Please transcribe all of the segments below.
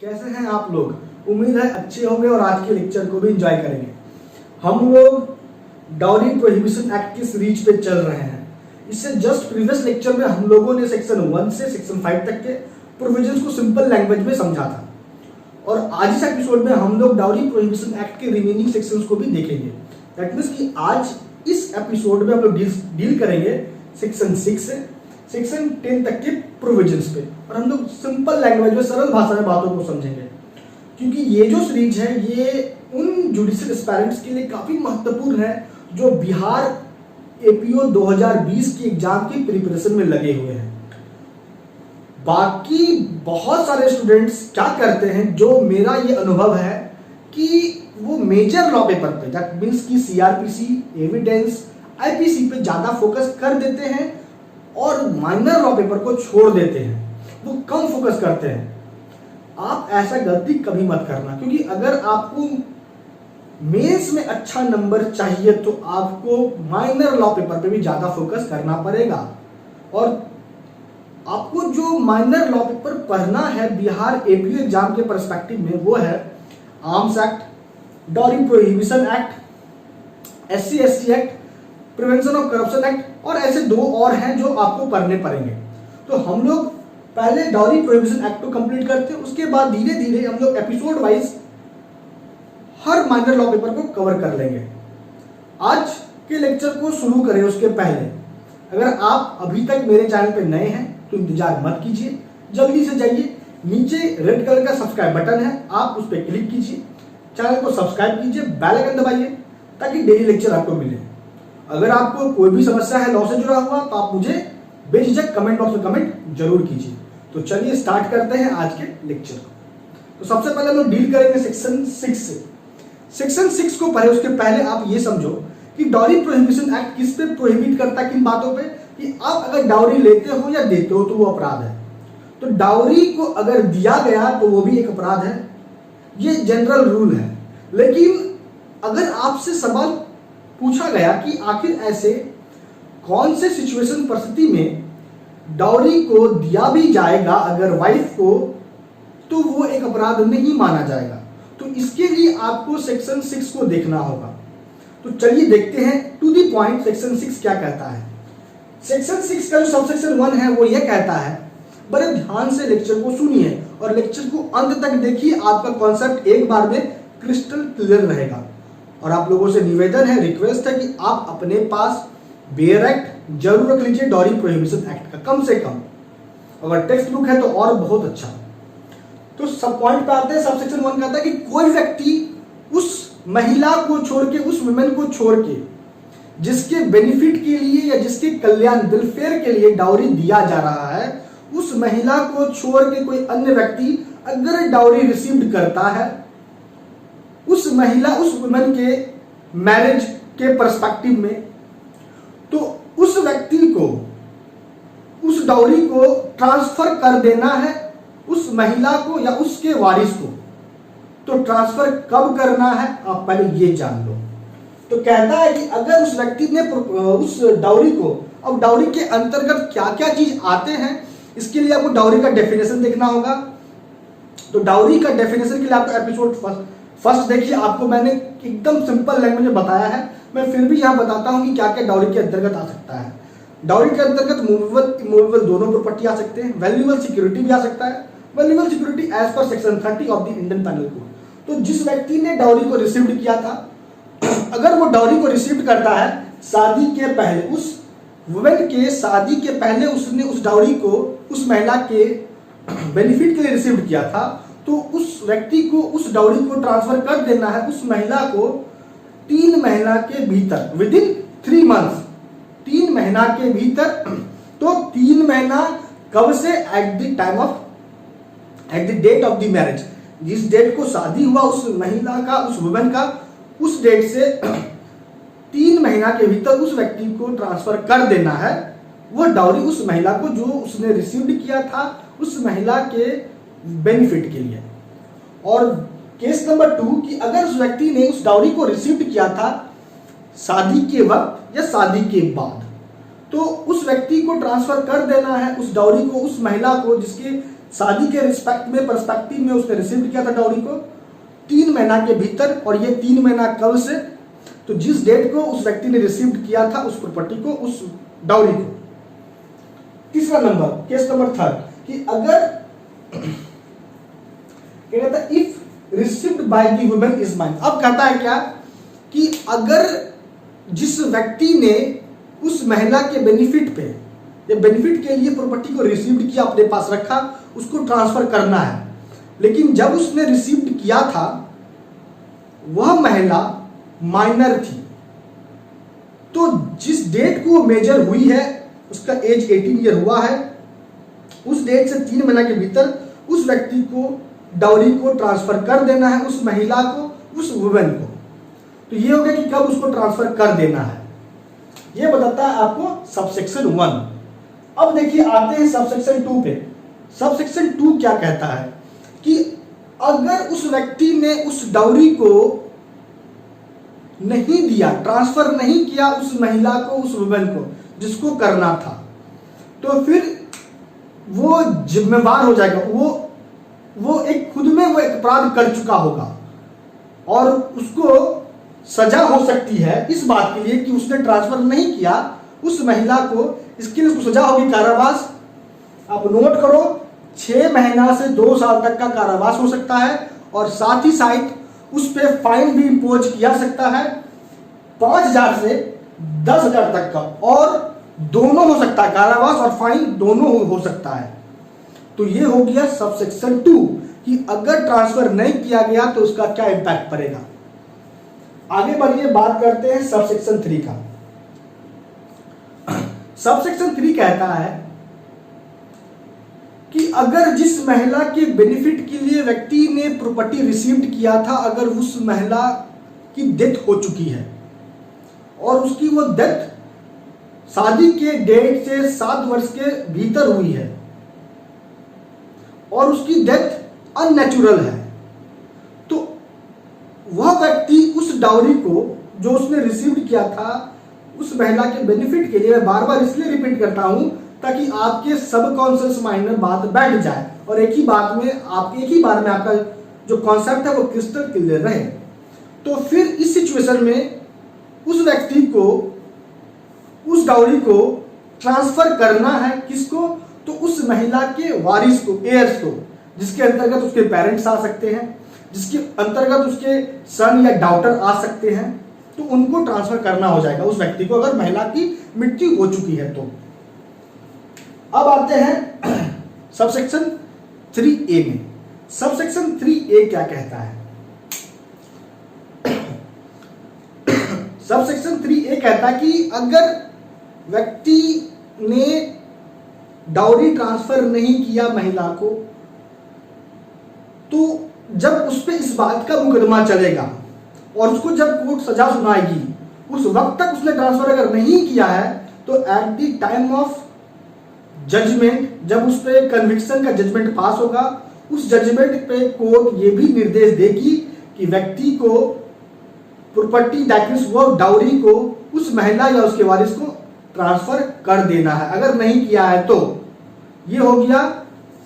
कैसे हैं आप लोग? उम्मीद है अच्छे होंगे और आज के लेक्चर को भी एंजॉय करेंगे। हम लोग डाउरी प्रोहिबिशन एक्ट की सीरीज पे चल रहे हैं। इससे जस्ट प्रीवियस लेक्चर में हम लोगों ने सेक्शन 1 से सेक्शन 5 तक के प्रोविजंस को सिंपल लैंग्वेज में समझा था और आज इस एपिसोड में हम लोग डाउरी प्रोहिबिशन एक्ट के रिमेनिंग सेक्शंस को भी देखेंगे। दैट मींस कि आज इस एपिसोड में हम लोग डील करेंगे सेक्शन 6 से सेक्शन 10 तक के प्रोविजंस पे और हम लोग सिंपल लैंग्वेज में सरल भाषा में बातों को समझेंगे, क्योंकि ये जो सीरीज है ये उन जुडिशियल एस्पायरेंट्स के लिए काफी महत्वपूर्ण है जो बिहार एपीओ 2020 की एग्जाम की प्रिपरेशन में लगे हुए हैं। बाकी बहुत सारे स्टूडेंट्स क्या करते हैं, जो मेरा ये अनुभव है कि वो मेजर लॉ पेपर पे दैट मींस की सीआरपीसी, एविडेंस, आईपीसी पे ज्यादा फोकस कर देते हैं और माइनर लॉ पेपर को छोड़ देते हैं, वो कम फोकस करते हैं। आप ऐसा गलती कभी मत करना, क्योंकि अगर आपको मेंस में अच्छा नंबर चाहिए तो आपको माइनर लॉ पेपर पे भी ज्यादा फोकस करना पड़ेगा। और आपको जो माइनर लॉ पेपर पढ़ना है बिहार एपीओ एग्जाम के पर्सपेक्टिव में वो है arms act, dowry prohibition act, SC/ST act, prevention of corruption act और ऐसे दो और हैं जो आपको पढ़ने पड़ेंगे। तो हम लोग पहले डाउरी प्रोहिबिशन एक्ट को कंप्लीट करते हैं, उसके बाद धीरे धीरे हम लोग एपिसोड वाइज हर माइनर लॉ पेपर को कवर कर लेंगे। आज के लेक्चर को शुरू करें उसके पहले अगर आप अभी तक मेरे चैनल पे नए हैं तो इंतजार मत कीजिए, जल्दी से जाइए, नीचे रेड कलर का सब्सक्राइब बटन है, आप उस पर क्लिक कीजिए, चैनल को सब्सक्राइब कीजिए, बेल आइकन दबाइए ताकि डेली लेक्चर आपको मिले। अगर आपको कोई भी समस्या है लॉ से जुड़ा हुआ तो आप मुझे बेझिझक कमेंट बॉक्स में कमेंट जरूर कीजिए। तो चलिए स्टार्ट करते हैं आज के लेक्चर को। तो सबसे पहले हम लोग डील करेंगे सेक्शन 6 से। सेक्शन 6 को पढ़े उसके पहले आप ये समझो कि डाउरी प्रोहिबिशन एक्ट किस पे प्रोहिबिट करता है, किन बातों पे, कि आप अगर डाउरी लेते हो या देते हो तो वो अपराध है। तो डाउरी को अगर दिया गया तो वो भी एक अपराध है, ये जनरल रूल है। लेकिन अगर आपसे सवाल पूछा गया कि आखिर ऐसे कौन से सिचुएशन परिस्थिति में डाउरी को दिया भी जाएगा अगर वाइफ को, तो वो एक अपराध नहीं माना जाएगा। तो इसके लिए आपको सेक्शन 6 को देखना होगा। तो चलिए देखते हैं टू द पॉइंट सेक्शन 6 क्या कहता है। सेक्शन 6 का जो सबसेक्शन 1 है वो ये कहता है, बड़े ध्यान से लेक्चर को सुनिए और लेक्चर को अंत तक देखिए, आपका कॉन्सेप्ट एक बार में क्रिस्टल क्लियर रहेगा। और आप लोगों से निवेदन है, रिक्वेस्ट है कि आप अपने पास बेयर एक्ट जरूर रख लीजिए, डाउरी प्रोहिबिशन एक्ट का कम से कम। अगर टेक्स्ट बुक है तो और बहुत अच्छा। तो सब पॉइंट पे आते हैं। सबसेक्शन 1 कहता है कि कोई व्यक्ति उस महिला को छोड़ के, उस वुमेन को छोड़ के जिसके बेनिफिट के लिए या जिसके कल्याण वेलफेयर के लिए डाउरी दिया जा रहा है, उस महिला को छोड़ के कोई अन्य व्यक्ति अगर डाउरी रिसीव्ड करता है, उस महिला उस वुमेन के मैरिज के पर्सपेक्टिव में, तो उस व्यक्ति को उस डाउरी को ट्रांसफर कर देना है उस महिला को या उसके वारिस को। तो ट्रांसफर कब करना है आप पहले ये जान लो। तो कहता है कि अगर उस व्यक्ति ने उस डाउरी को, अब डाउरी के अंतर्गत क्या क्या चीज आते हैं इसके लिए आपको डाउरी का डेफिनेशन देखना होगा। तो डाउरी का डेफिनेशन के लिए आपको एपिसोड फर्स्ट देखिए, आपको मैंने एकदम सिंपल लैंग्वेज में बताया है। मैं फिर भी यहाँ बताता हूँ कि क्या क्या डाउरी के अंतर्गत आ सकता है। डाउरी के अंतर्गत मूवेबल इमूवेबल दोनों प्रॉपर्टी आ सकते हैं, वैल्यूएबल सिक्योरिटी भी आ सकता है, valuable security as per section 30 of the Indian Penal Code. तो जिस व्यक्ति ने डाउरी को रिसीव्ड किया था, अगर वो डाउरी को रिसीव्ड करता है शादी के पहले, उस वुमेन के शादी के पहले उसने उस डाउरी को उस महिला के बेनिफिट के लिए रिसीव्ड किया था, तो उस व्यक्ति को उस डाउरी को ट्रांसफर कर देना है उस महिला को 3 महीना के भीतर, विद इन 3 मंथ्स, 3 महीना के भीतर। तो 3 महीना कब से? At the date of the marriage, जिस डेट को शादी हुआ उस महिला का, उस वुमेन का, उस डेट से 3 महीना के भीतर उस व्यक्ति को ट्रांसफर कर देना है वो डाउरी उस महिला को जो उसने रिसीव्ड किया था उस महिला के बेनिफिट के लिए। और केस नंबर 2 कि अगर उस व्यक्ति ने उस डाउरी को रिसीव्ड किया था शादी के वक्त या शादी के बाद, तो उस व्यक्ति को ट्रांसफर कर देना है उस डाउरी को उस महिला को जिसके शादी के रिस्पेक्ट में पर्सपेक्टिव में उसने रिसीव किया था डाउरी को 3 महीना के भीतर, और ये 3 महीना कब से, तो जिस डेट को उस व्यक्ति ने रिसीव किया था उस प्रॉपर्टी को, उस डाउरी को। तीसरा नंबर, केस नंबर 3 कि अगर क्या कहता है, if received by the woman is mine. अब कहता है क्या कि अगर जिस व्यक्ति ने उस महिला के बेनिफिट पे या बेनिफिट के लिए प्रॉपर्टी को रिसीव्ड किया, अपने पास रखा, उसको ट्रांसफर करना है, लेकिन जब उसने रिसीव्ड किया था वह महिला माइनर थी, तो जिस डेट को मेजर हुई है उसका एज 18 ईयर हुआ है, उस डेट से 3 महीना के भीतर उस व्यक्ति को डाउरी को ट्रांसफर कर देना है, उस महिला को, उस वुमेन को। तो ये हो गया कि कब उसको ट्रांसफर कर देना है, ये बताता है आपको सबसेक्शन 1। अब देखिए आते हैं सबसेक्शन 2 पे। सबसेक्शन 2 क्या कहता है कि अगर उस व्यक्ति ने उस डाउरी को नहीं दिया, ट्रांसफर नहीं किया उस महिला को, उस वुमेन को जिसको करना था, तो फिर वो जिम्मेवार हो जाएगा, वो एक खुद में वो एक अपराध कर चुका होगा और उसको सजा हो सकती है इस बात के लिए कि उसने ट्रांसफर नहीं किया उस महिला को। इसके लिए उसको सजा होगी कारावास। आप नोट करो, 6 महीना से 2 साल तक का कारावास हो सकता है, और साथ ही साथ उस पर फाइन भी इम्पोज किया सकता है 5,000 से 10,000 तक का, और दोनों हो सकता है, कारावास और फाइन दोनों हो सकता है। तो ये हो गया सबसेक्शन 2 कि अगर ट्रांसफर नहीं किया गया तो उसका क्या इंपैक्ट पड़ेगा। आगे बढ़िए, बात करते हैं सबसेक्शन 3 का। सबसेक्शन 3 कहता है कि अगर जिस महिला के बेनिफिट के लिए व्यक्ति ने प्रॉपर्टी रिसीव्ड किया था, अगर उस महिला की डेथ हो चुकी है और उसकी वो डेथ शादी के डेट से 7 वर्ष के भीतर हुई है और उसकी डेथ अननेचुरल है, तो वह व्यक्ति उस डाउरी को जो उसने रिसीव किया था उस महिला के बेनिफिट के लिए, मैं बार बार इसलिए रिपीट करता हूं ताकि आपके सबकॉन्शियस माइंड में बात बैठ जाए और एक ही बार में आपका जो कॉन्सेप्ट है वो क्रिस्टल क्लियर रहे। तो फिर इस सिचुएशन में उस व्यक्ति को उस डाउरी को ट्रांसफर करना है, किसको, तो उस महिला के वारिस को, एयर्स को, जिसके अंतर्गत उसके पेरेंट्स आ सकते हैं, जिसके अंतर्गत उसके सन या डॉटर आ सकते हैं, तो उनको ट्रांसफर करना हो जाएगा उस व्यक्ति को अगर महिला की मृत्यु हो चुकी है तो। अब आते हैं सबसेक्शन 3A में। सबसेक्शन 3A क्या कहता है? सबसेक्शन 3A कहता है कि अगर व्यक्ति ने डाउरी ट्रांसफर नहीं किया महिला को, तो जब उस पर इस बात का मुकदमा चलेगा और उसको जब कोर्ट सजा सुनाएगी, उस वक्त तक उसने ट्रांसफर अगर नहीं किया है, तो at the time of judgement, जब उस पर कन्विक्शन का जजमेंट पास होगा, उस जजमेंट पे कोर्ट ये भी निर्देश देगी कि व्यक्ति को प्रॉपर्टी दैट मींस वो डाउरी को उस महिला या उसके वारिस को ट्रांसफर कर देना है। अगर नहीं किया है तो ये हो गया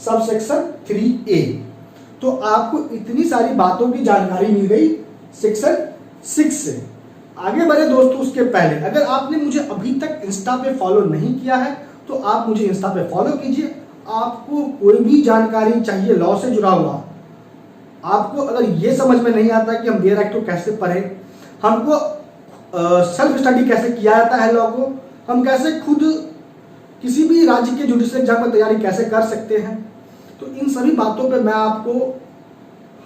सबसेक्शन 3A। तो आपको इतनी सारी बातों की जानकारी मिल गई सेक्शन 6 से। आगे बढ़े दोस्तों, उसके पहले अगर आपने मुझे अभी तक इंस्टा पे फॉलो नहीं किया है तो आप मुझे इंस्टा पे फॉलो कीजिए। आपको कोई भी जानकारी चाहिए लॉ से जुड़ा हुआ, आपको अगर ये समझ में नहीं आता कि हम बेयर एक्ट को कैसे पढ़ें, हमको सेल्फ स्टडी कैसे किया जाता है लॉ को, हम कैसे खुद किसी भी राज्य के जुडिशियल एग्जाम में तैयारी कैसे कर सकते हैं, तो इन सभी बातों पे मैं आपको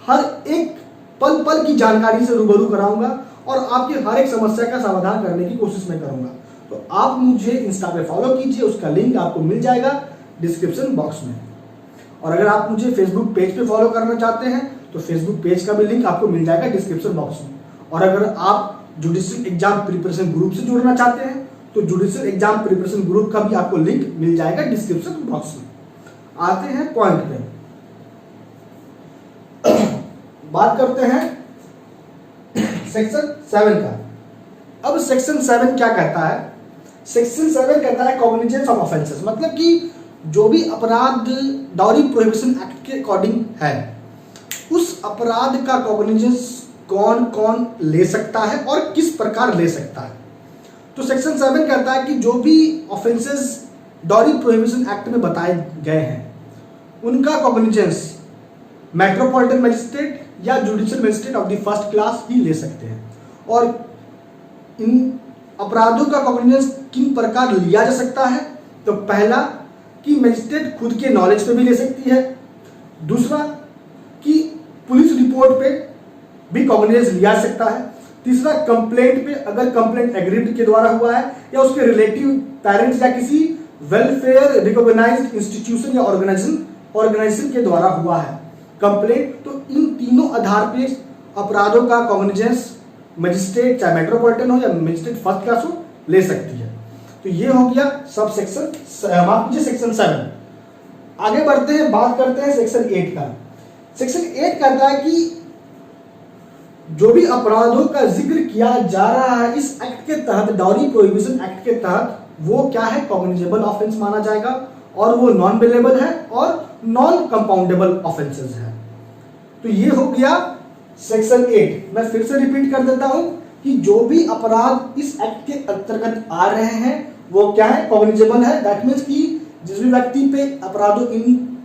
हर एक पल पल की जानकारी से रूबरू कराऊंगा और आपकी हर एक समस्या का समाधान करने की कोशिश मैं करूंगा। तो आप मुझे इंस्टा पे फॉलो कीजिए, उसका लिंक आपको मिल जाएगा डिस्क्रिप्शन बॉक्स में। और अगर आप मुझे फेसबुक पेज पे फॉलो करना चाहते हैं तो फेसबुक पेज का भी लिंक आपको मिल जाएगा डिस्क्रिप्शन बॉक्स में। और अगर आप जुडिशियल एग्जाम प्रिपरेशन ग्रुप से जुड़ना चाहते हैं तो जुडिशियल एग्जाम प्रिपरेशन ग्रुप का भी आपको लिंक मिल जाएगा डिस्क्रिप्शन बॉक्स में। आते हैं पॉइंट पे, बात करते हैं सेक्शन 7 का। अब सेक्शन 7 क्या कहता है? सेक्शन 7 कहता है कॉग्निजेंस ऑफ ऑफेंसेस, मतलब कि जो भी अपराध डाउरी प्रोहिबिशन एक्ट के अकॉर्डिंग है, उस अपराध का कॉग्निजेंस कौन कौन ले सकता है और किस प्रकार ले सकता है। तो सेक्शन 7 कहता है कि जो भी ऑफेंसेस डाउरी प्रोहिबिशन एक्ट में बताए गए हैं उनका कॉग्निजेंस मेट्रोपॉलिटन मजिस्ट्रेट या judicial magistrate of the first class ही ले सकते हैं। और इन अपराधों का कॉग्निजेंस किन प्रकार लिया जा सकता है, तो पहला कि मजिस्ट्रेट खुद के नॉलेज पे भी ले सकती है, दूसरा कि पुलिस रिपोर्ट पे भी कॉग्निजेंस लिया जा सकता है, तीसरा कंप्लेंट पे अगर कंप्लेंट एग्रीड के द्वारा हुआ है या उसके रिलेटिव पेरेंट्स या किसी वेलफेयर रिकॉग्नाइज्ड इंस्टीट्यूशन या ऑर्गेनाइजेशन के द्वारा हुआ है कंप्लेंट, तो इन तीनों आधार पे अपराधों का कॉग्निजेंस मजिस्ट्रेट चाहे मेट्रोपॉलिटन हो या मजिस्ट्रेट फर्स्ट क्लास हो ले सकती है। तो ये हो गया सब सेक्शन सेक्शन 7। आगे बढ़ते हैं, बात करते हैं सेक्शन 8 का। सेक्शन 8 कहता है कि जो भी अपराधों का जिक्र किया जा रहा है इस एक्ट के तहत, डाउरी प्रोहिबिशन एक्ट के तहत, वो क्या है, कॉग्निजेबल ऑफेंस माना जाएगा और वो नॉन बेलेबल है और नॉन कंपाउंडेबल ऑफेंसेस है। तो ये हो गया सेक्शन 8। मैं फिर से रिपीट कर देता हूं कि जो भी अपराध इस एक्ट के अंतर्गत आ रहे हैं वो क्या है, कॉग्निजेबल है। दैट मीन्स कि जिस भी व्यक्ति पे अपराधों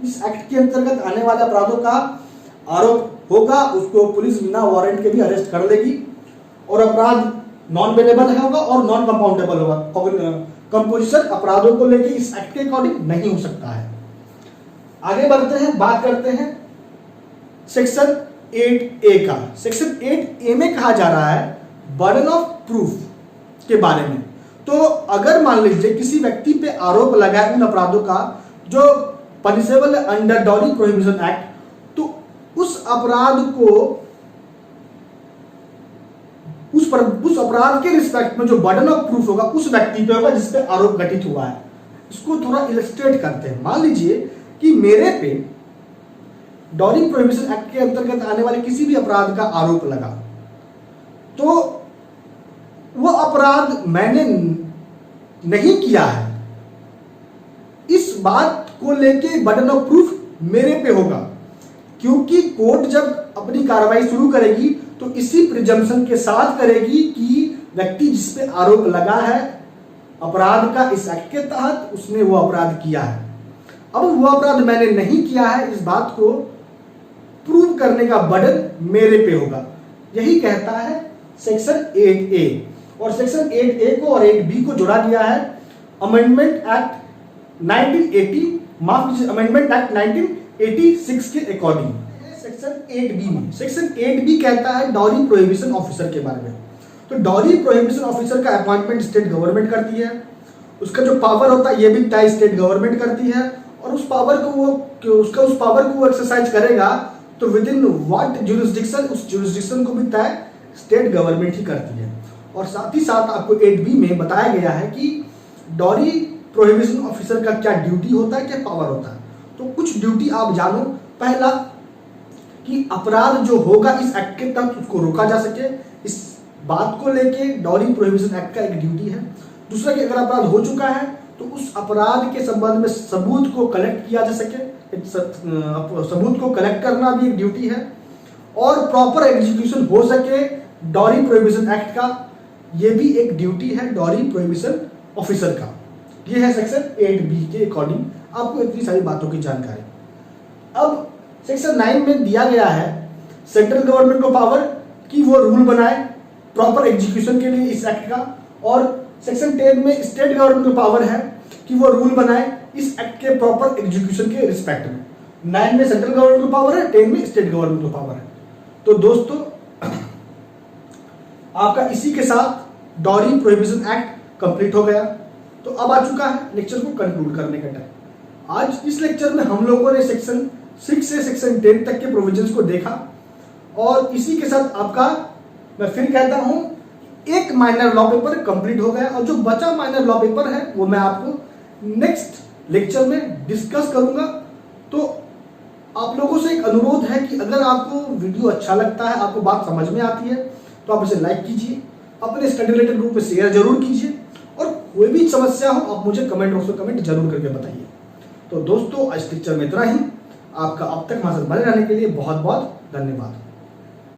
इस एक्ट के अंतर्गत आने वाले अपराधों का आरोप होगा उसको पुलिस बिना वारंट के भी अरेस्ट कर लेगी, और अपराध नॉन बेलेबल होगा और नॉन कंपाउंडेबल होगा। कंपोजिशन अपराधों को लेकर इस एक्ट के अकॉर्डिंग नहीं हो सकता है। आगे बढ़ते हैं, बात करते हैं सेक्शन 8A का। सेक्शन 8A में कहा जा रहा है बर्डन ऑफ प्रूफ के बारे में। तो अगर मान लीजिए किसी व्यक्ति पे आरोप लगा है उन अपराधों का जो पनिशेबल है अंडर डाउरी प्रोहिबिशन एक्ट, तो उस अपराध को उस अपराध के रिस्पेक्ट में जो बर्डन ऑफ प्रूफ होगा उस व्यक्ति पे होगा जिस पे आरोप घटित हुआ है। इसको थोड़ा इलस्ट्रेट करते हैं। मान लीजिए कि मेरे पे डाउरी प्रोहिबिशन एक्ट के अंतर्गत आने वाले किसी भी अपराध का आरोप लगा, तो वो अपराध मैंने नहीं किया है, इस बात को लेके बर्डन ऑफ प्रूफ मेरे पे होगा, क्योंकि कोर्ट जब अपनी कार्रवाई शुरू करेगी तो इसी प्रिजम्पशन के साथ करेगी कि व्यक्ति जिस पे आरोप लगा है अपराध का इस एक्ट के तहत उसने वो अपराध किया है। अब वो अपराध मैंने नहीं किया है, इस बात को प्रूव करने का बर्डन मेरे पे होगा। यही कहता है सेक्शन 8A। और सेक्शन 8A को और 8B को जोड़ा गया है अमेंडमेंट एक्ट 1980, माफ कीजिए, अमेंडमेंट एक्ट 1986 के अकॉर्डिंग। सेक्शन 8B में, सेक्शन 8B कहता है डाउरी प्रोहिबिशन ऑफिसर के बारे में। तो डाउरी प्रोहिबिशन ऑफिसर का अपॉइंटमेंट स्टेट गवर्नमेंट करती है, उसका जो पावर होता है ये भी तय स्टेट गवर्नमेंट करती है, और उस पावर को वो एक्सरसाइज करेगा तो विद इन व्हाट ज्यूरिसडिक्शन, उस ज्यूरिसडिक्शन को भी तय स्टेट गवर्नमेंट ही करती है। और साथ ही साथ आपको 8B में बताया गया है कि डाउरी प्रोहिबिशन ऑफिसर का क्या ड्यूटी होता है, क्या पावर होता है। तो कुछ ड्यूटी आप जानो। पहला कि अपराध जो होगा इस एक्ट के तहत उसको रोका जा सके, इस बात को लेके डाउरी प्रोहिबिशन एक्ट का एक ड्यूटी है। दूसरा कि अगर अपराध हो चुका है तो उस अपराध के संबंध में सबूत को कलेक्ट किया जा सके, सबूत को कलेक्ट करना भी एक ड्यूटी है, और प्रॉपर एग्जीक्यूशन हो सके डाउरी प्रोहिबिशन एक्ट का, ये भी एक ड्यूटी है डाउरी प्रोहिबिशन ऑफिसर का। ये है सेक्शन 8B के अकॉर्डिंग आपको इतनी सारी बातों की जानकारी। अब सेक्शन 9 में दिया गया है सेंट्रल गवर्नमेंट को पावर कि वो रूल बनाए प्रॉपर एग्जीक्यूशन के लिए इस एक्ट का, और सेक्शन 10 में स्टेट गवर्नमेंट को पावर है कि वो रूल बनाए इस एक्ट के प्रॉपर एग्जीक्यूशन के रिस्पेक्ट में। 9 में सेंट्रल गवर्नमेंट को पावर है, 10 में स्टेट गवर्नमेंट को पावर है। तो दोस्तों आपका इसी के साथ डाउरी प्रोहिबिशन एक्ट कंप्लीट हो गया। तो अब आ चुका है लेक्चर को कंक्लूड करने का टाइम। आज इस लेक्चर में हम लोगों ने सेक्शन 6 से सेक्शन 10 तक के प्रोविजंस को देखा, और इसी के साथ आपका मैं फिर कहता हूं एक माइनर लॉ पेपर कंप्लीट हो गया, और जो बचा माइनर लॉ पेपर है वो मैं आपको नेक्स्ट लेक्चर में डिस्कस करूंगा। तो आप लोगों से एक अनुरोध है कि अगर आपको वीडियो अच्छा लगता है, आपको बात समझ में आती है, तो आप इसे लाइक कीजिए, अपने स्टडी रिलेटेड ग्रुप में शेयर जरूर कीजिए, और कोई भी समस्या हो आप मुझे कमेंट बॉक्स में कमेंट जरूर करके बताइए। तो दोस्तों आज लेक्चर में इतना ही। आपका अब तक हमारे साथ बने रहने के लिए बहुत बहुत धन्यवाद।